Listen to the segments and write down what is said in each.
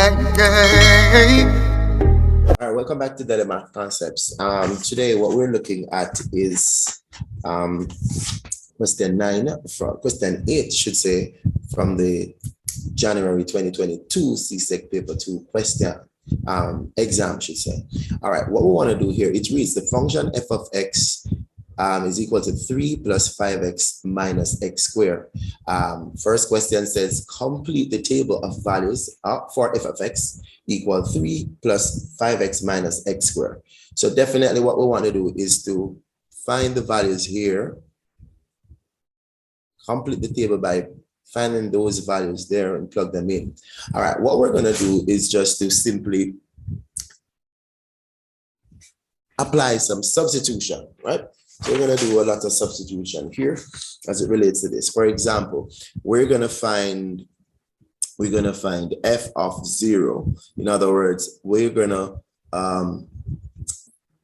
All right, welcome back to Daily Math Concepts. Today, what we're looking at is question 8, should say, from the January 2022 CXC Paper 2 question exam, should say. All right, what we want to do here, it reads the function f of x is equal to 3 plus 5x minus x squared. First question says complete the table of values for f of x equal 3 plus 5x minus x squared. So definitely what we want to do is to find the values here, complete the table by finding those values there and plug them in. All right, what we're going to do is just to simply apply some substitution, right? So we're going to do a lot of substitution here as it relates to this. For example, we're going to find f of 0. In other words, we're going to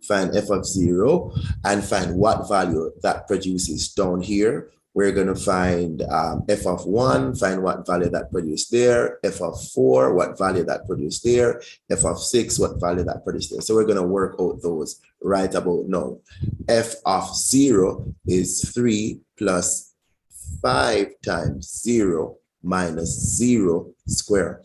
find f of 0 and find what value that produces down here. We're going to find f of 1, find what value that produced there, f of 4, what value that produced there, f of 6, what value that produced there. So we're going to work out those right about now. F of 0 is 3 plus 5 times 0 minus 0 squared.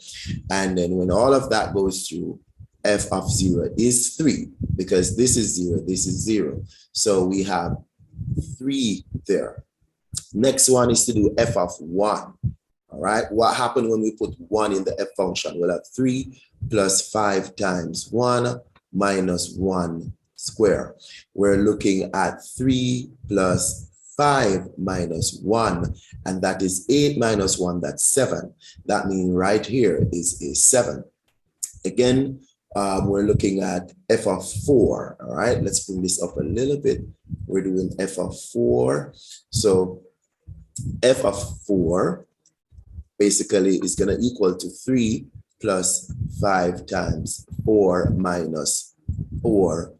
And then when all of that goes through, f of 0 is 3, because this is 0, this is 0. So we have 3 there. Next one is to do f of 1. All right, what happened when we put 1 in the f function? We'll have 3 plus 5 times 1 minus 1 squared. We're looking at 3 plus 5 minus 1, and that is 8 minus 1, that's 7. That means right here is a 7. Again, we're looking at f of 4. All right, let's bring this up a little bit. We're doing f of 4. So f of 4 basically is going to equal to 3 plus 5 times 4 minus 4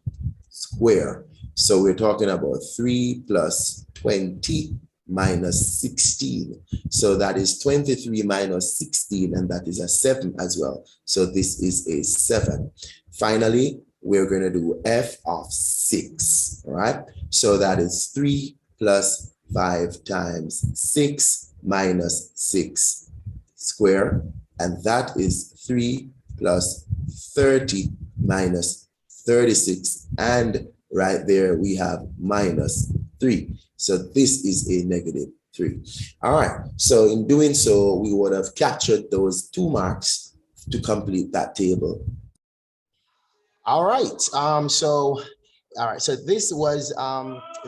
square. So we're talking about 3 plus 20 minus 16. So that is 23 minus 16, and that is a 7 as well. So this is a 7. Finally, we're going to do f of 6, all right? So that is 3 plus 5 times 6 minus 6 square, and that is 3 plus 30 minus 36, and right there we have minus 3. So this is a negative 3. All right, so in doing so, we would have captured those 2 marks to complete that table. All right, so this was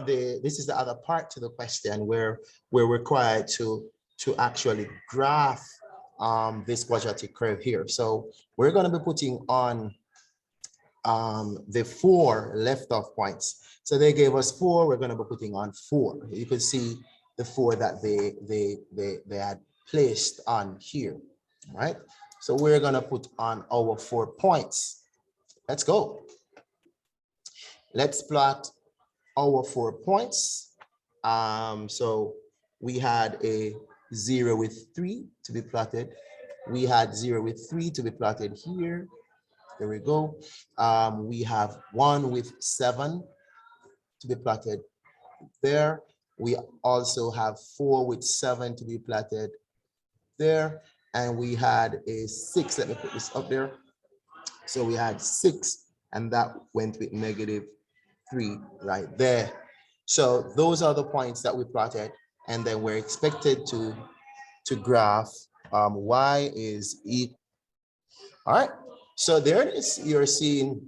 this is the other part to the question where we're required to actually graph this quadratic curve here. So we're going to be putting on the 4 left off points. So they gave us 4, we're going to be putting on 4. You can see the 4 that they had placed on here, right? So we're going to put on our 4 points. Let's go. Let's plot our 4 points. So we had a 0 with 3 to be plotted. We had 0 with 3 to be plotted here. There we go. We have 1 with 7 to be plotted there. We also have 4 with 7 to be plotted there. And we had a 6. Let me put this up there. So we had 6, and that went with negative 3 right there. So those are the points that we plotted, and then we're expected to graph y is equal. All right, so there it is. You're seeing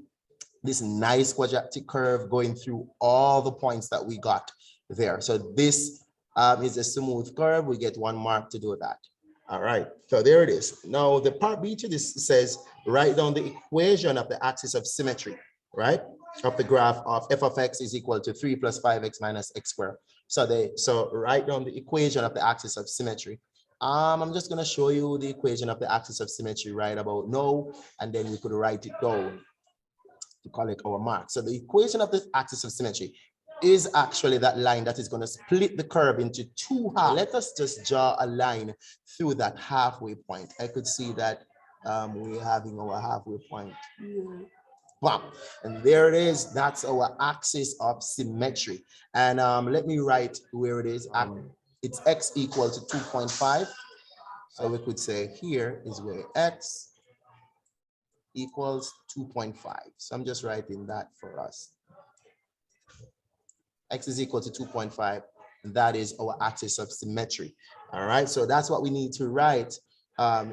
this nice quadratic curve going through all the points that we got there. So this is a smooth curve. We get 1 mark to do that. All right, so there it is. Now the part B to this says write down the equation of the axis of symmetry, right? Of the graph of f of x is equal to 3 plus 5x minus x squared. So write down the equation of the axis of symmetry. I'm just going to show you the equation of the axis of symmetry right about now, and then we could write it down to collect our mark. So the equation of the axis of symmetry is actually that line that is going to split the curve into 2 halves. Let us just draw a line through that halfway point. I could see that we're having our halfway point. Bam. And there it is. That's our axis of symmetry. And let me write where it is. It's x equal to 2.5. So we could say here is where x equals 2.5. So I'm just writing that for us. X is equal to 2.5. That is our axis of symmetry. All right, so that's what we need to write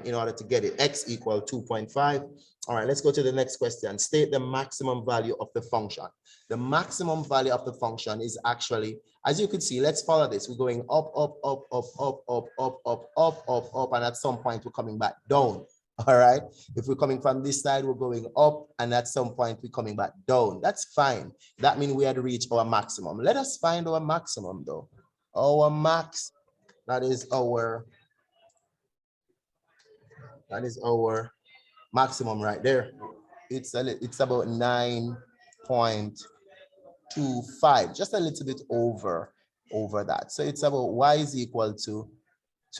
in order to get it. X equal 2.5. All right, let's go to the next question. State the maximum value of the function. The maximum value of the function is actually, as you can see, let's follow this. We're going up, up, up, up, up, up, up, up, up, up, up, and at some point we're coming back down. All right, if we're coming from this side, we're going up, and at some point we're coming back down. That's fine. That means we had reached our maximum. Let us find our maximum though. Our max, that is our maximum right there. It's about 9.25, just a little bit over that. So it's about y is equal to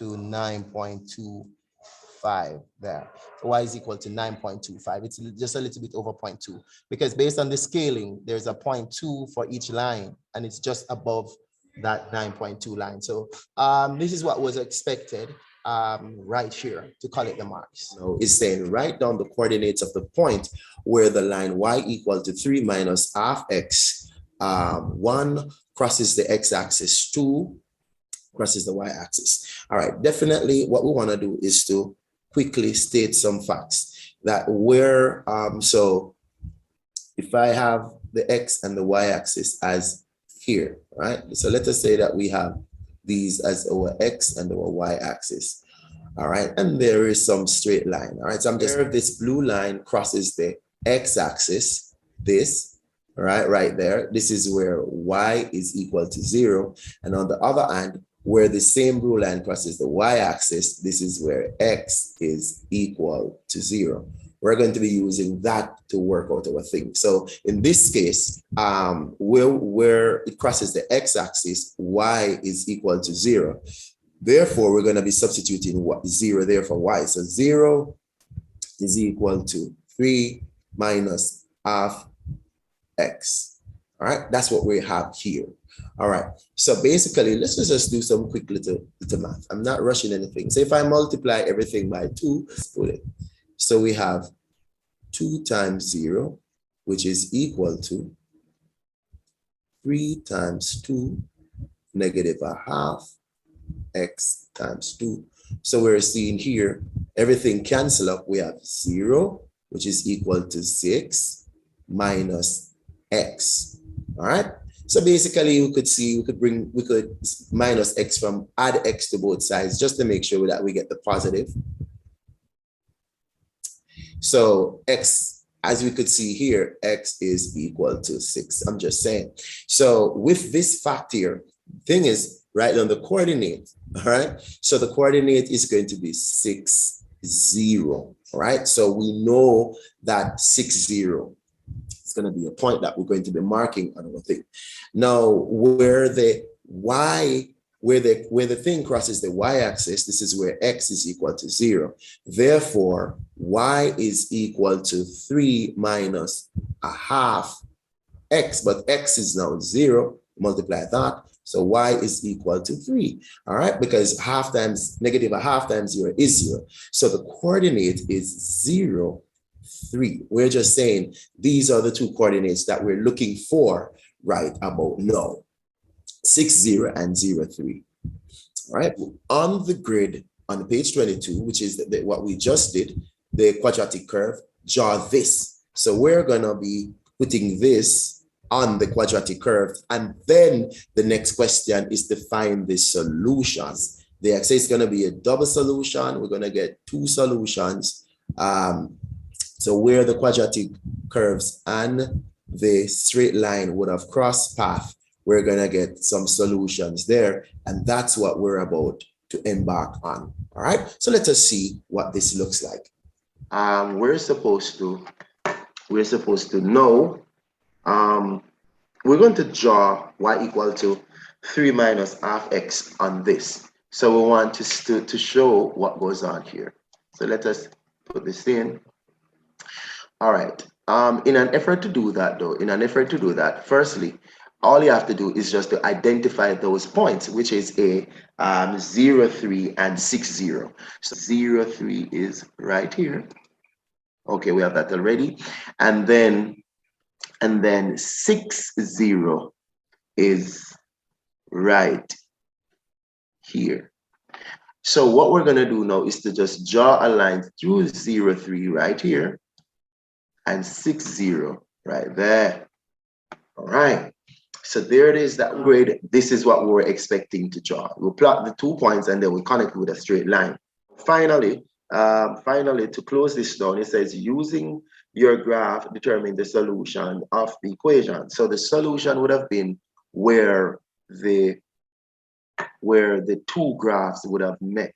9.25 there. So y is equal to 9.25. It's just a little bit over 0.2 because based on the scaling, there's a 0.2 for each line, and it's just above that 9.2 line. So this is what was expected right here to call it the marks. So it's saying write down the coordinates of the point where the line y equal to 3 minus half x 1 crosses the x-axis, 2 crosses the y-axis. All right, definitely what we want to do is to quickly state some facts that where so if I have the x and the y-axis as here, right? So let us say that we have these as our x and our y-axis. All right, and there is some straight line. All right, so I'm just this blue line crosses the x-axis, this, right there. This is where y is equal to 0, and on the other hand, where the same blue line crosses the y-axis, this is where x is equal to 0. We're going to be using that to work out our thing. So in this case, where it crosses the x-axis, y is equal to 0. Therefore, we're going to be substituting 0 there for y. So 0 is equal to 3 minus half x. All right, that's what we have here. All right, so basically, let's just do some quick little math. I'm not rushing anything. So if I multiply everything by 2, let's put it. So we have 2 times 0, which is equal to 3 times 2 negative a half x times 2. So we're seeing here, everything cancel up. We have 0, which is equal to 6 minus x. All right. So basically, we could minus x from add x to both sides just to make sure that we get the positive. So x, as we could see here, x is equal to 6. I'm just saying. So with this fact here, thing is, write down the coordinate. All right. So the coordinate is going to be 6, 0. All right. So we know that 6, 0. It's going to be a point that we're going to be marking on our thing. Now, where the thing crosses the y-axis, this is where x is equal to 0. Therefore, y is equal to 3 minus a half x, but x is now 0. Multiply that. So y is equal to 3. All right, because half times negative a half times 0 is 0. So the coordinate is 0, 3. We're just saying these are the two coordinates that we're looking for right about now. 6, 0 and 0, 3. All right, on the grid on page 22, which is what we just did, the quadratic curve, draw this. So we're going to be putting this on the quadratic curve, and then the next question is to find the solutions. The x is going to be a double solution. We're going to get 2 solutions. So where the quadratic curves and the straight line would have crossed path, we're going to get some solutions there. And that's what we're about to embark on. All right. So let us see what this looks like. We're supposed to know, we're going to draw y equal to 3 minus half x on this. So we want to show what goes on here. So let us put this in. All right. In an effort to do that, firstly, all you have to do is just to identify those points, which is a 0, 3, and 6, 0. So 0, 3 is right here. Okay, we have that already. And then 6, 0 is right here. So what we're going to do now is to just draw a line through 0, 3 right here and 6, 0 right there. All right. So there it is, that grid. This is what we're expecting to draw. We'll plot the 2 points and then we'll connect with a straight line. Finally, to close this down, it says using your graph, determine the solution of the equation. So the solution would have been where the 2 graphs would have met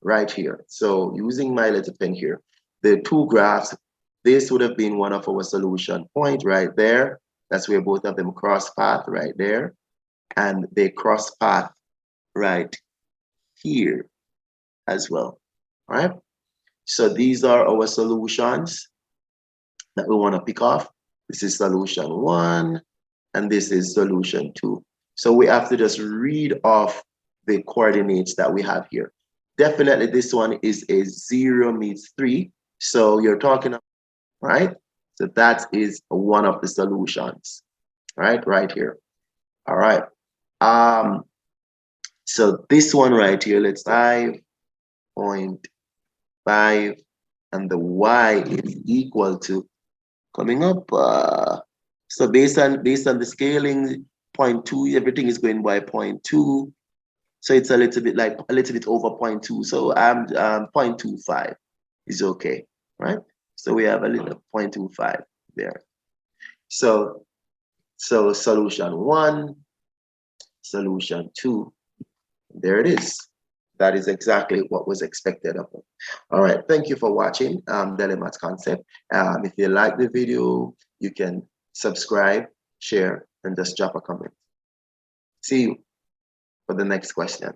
right here. So using my little pen here, the 2 graphs, this would have been one of our solution point right there. That's where both of them cross path right there. And they cross path right here as well. All right. So these are our solutions that we want to pick off. This is solution 1, and this is solution 2. So we have to just read off the coordinates that we have here. Definitely this one is a 0 meets 3. So you're talking, right? So that is one of the solutions, right here. All right. So this one right here, let's 5.5, and the y is equal to coming up. So based on the scaling, 0.2, everything is going by 0.2. So it's a little bit over 0.2. So 0.25 is okay, right? So we have a little 0.25 there. So solution 1, solution 2, there it is. That is exactly what was expected of them. All right, thank you for watching Daily Maths Concept. If you like the video, you can subscribe, share, and just drop a comment. See you for the next question.